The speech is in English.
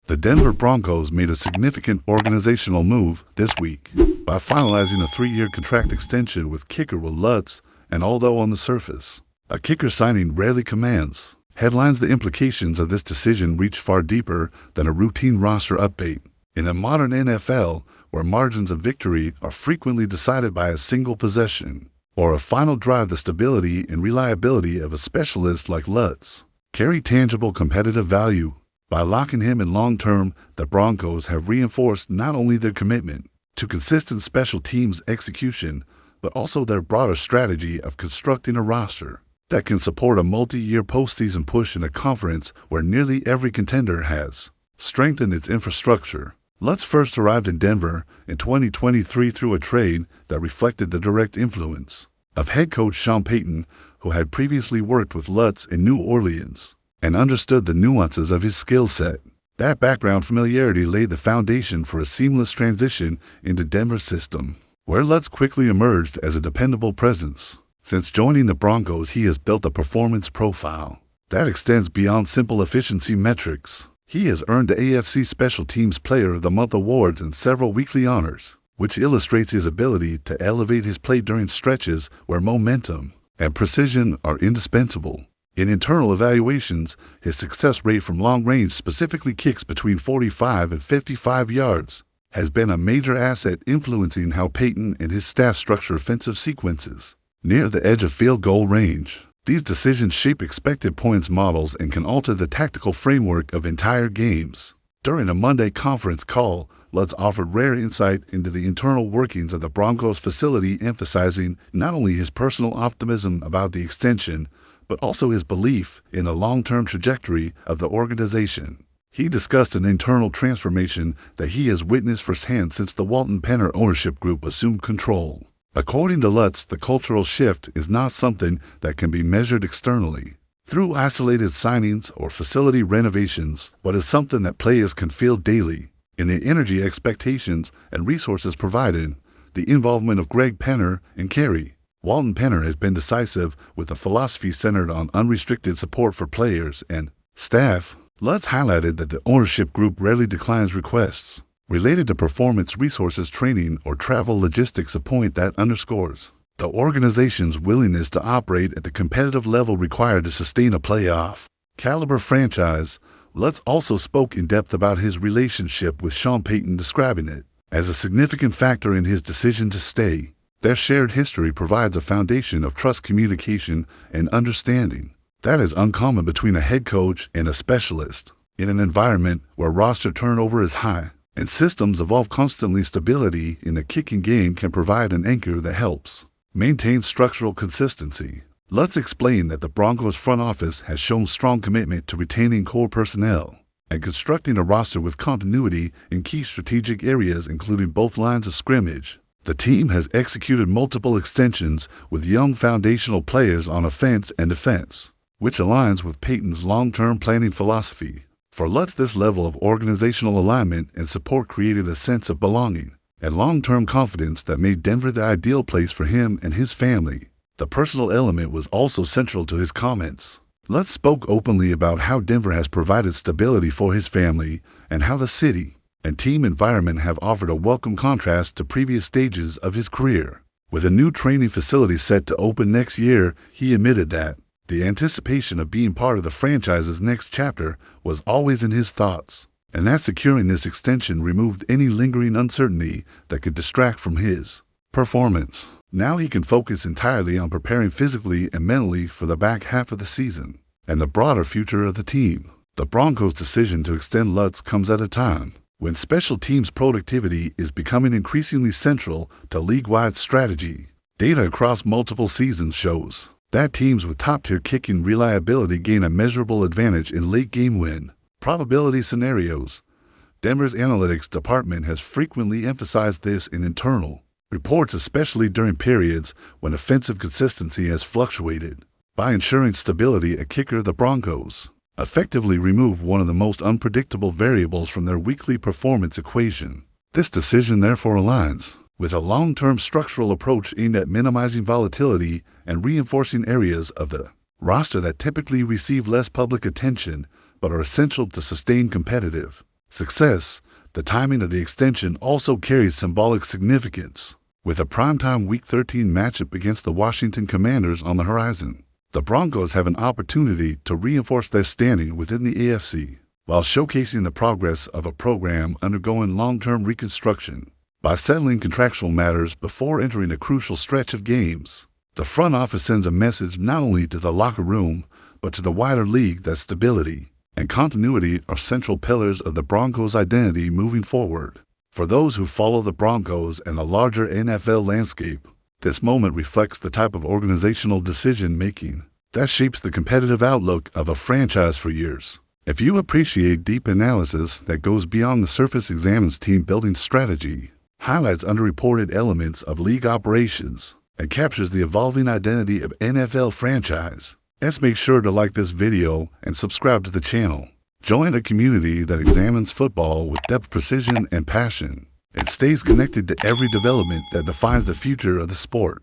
The Denver Broncos made a significant organizational move this week by finalizing a 3-year contract extension with kicker Will Lutz, and although on the surface, a kicker signing rarely commands headlines, the implications of this decision reach far deeper than a routine roster update. In the modern NFL, where margins of victory are frequently decided by a single possession or a final drive, the stability and reliability of a specialist like Lutz carry tangible competitive value. By locking him in long-term, the Broncos have reinforced not only their commitment to consistent special teams execution, but also their broader strategy of constructing a roster that can support a multi-year postseason push in a conference where nearly every contender has strengthened its infrastructure. Lutz first arrived in Denver in 2023 through a trade that reflected the direct influence of head coach Sean Payton, who had previously worked with Lutz in New Orleans and understood the nuances of his skill set. That background familiarity laid the foundation for a seamless transition into Denver's system, where Lutz quickly emerged as a dependable presence. Since joining the Broncos, he has built a performance profile that extends beyond simple efficiency metrics. He has earned the AFC Special Teams Player of the Month awards and several weekly honors, which illustrates his ability to elevate his play during stretches where momentum and precision are indispensable. In internal evaluations, his success rate from long range, specifically kicks between 45 and 55 yards, has been a major asset, influencing how Payton and his staff structure offensive sequences near the edge of field goal range. These decisions shape expected points models and can alter the tactical framework of entire games. During a Monday conference call, Lutz offered rare insight into the internal workings of the Broncos facility, emphasizing not only his personal optimism about the extension, but also his belief in the long-term trajectory of the organization. He discussed an internal transformation that he has witnessed firsthand since the Walton Penner ownership group assumed control. According to Lutz, the cultural shift is not something that can be measured externally through isolated signings or facility renovations, but is something that players can feel daily in the energy, expectations, and resources provided. The involvement of Greg Penner and Kerry Walton Penner has been decisive, with a philosophy centered on unrestricted support for players and staff. Lutz highlighted that the ownership group rarely declines requests related to performance, resources, training, or travel logistics, a point that underscores the organization's willingness to operate at the competitive level required to sustain a playoff caliber franchise. Lutz also spoke in depth about his relationship with Sean Payton, describing it as a significant factor in his decision to stay. Their shared history provides a foundation of trust, communication, and understanding that is uncommon between a head coach and a specialist. In an environment where roster turnover is high and systems evolve constantly, stability in the kicking game can provide an anchor that helps maintain structural consistency. Lutz explained that the Broncos front office has shown strong commitment to retaining core personnel and constructing a roster with continuity in key strategic areas, including both lines of scrimmage. The team has executed multiple extensions with young foundational players on offense and defense, which aligns with Payton's long-term planning philosophy. For Lutz, this level of organizational alignment and support created a sense of belonging and long-term confidence that made Denver the ideal place for him and his family. The personal element was also central to his comments. Lutz spoke openly about how Denver has provided stability for his family and how the city and team environment have offered a welcome contrast to previous stages of his career. With a new training facility set to open next year, he admitted that the anticipation of being part of the franchise's next chapter was always in his thoughts, and that securing this extension removed any lingering uncertainty that could distract from his performance. Now he can focus entirely on preparing physically and mentally for the back half of the season and the broader future of the team. The Broncos' decision to extend Lutz comes at a time when special teams productivity is becoming increasingly central to league-wide strategy. Data across multiple seasons shows that teams with top-tier kicking reliability gain a measurable advantage in late-game win probability scenarios. Denver's analytics department has frequently emphasized this in internal reports, especially during periods when offensive consistency has fluctuated. By ensuring stability at kicker, the Broncos effectively remove one of the most unpredictable variables from their weekly performance equation. This decision therefore aligns with a long-term structural approach aimed at minimizing volatility and reinforcing areas of the roster that typically receive less public attention but are essential to sustain competitive success, the timing of the extension also carries symbolic significance. With a primetime Week 13 matchup against the Washington Commanders on the horizon, the Broncos have an opportunity to reinforce their standing within the AFC, while showcasing the progress of a program undergoing long-term reconstruction. By settling contractual matters before entering a crucial stretch of games, the front office sends a message not only to the locker room, but to the wider league that stability and continuity are central pillars of the Broncos' identity moving forward. For those who follow the Broncos and the larger NFL landscape, this moment reflects the type of organizational decision-making that shapes the competitive outlook of a franchise for years. If you appreciate deep analysis that goes beyond the surface, examines team-building strategy, highlights underreported elements of league operations, and captures the evolving identity of NFL franchise, let's make sure to like this video and subscribe to the channel. Join a community that examines football with depth, precision, and passion, and stays connected to every development that defines the future of the sport.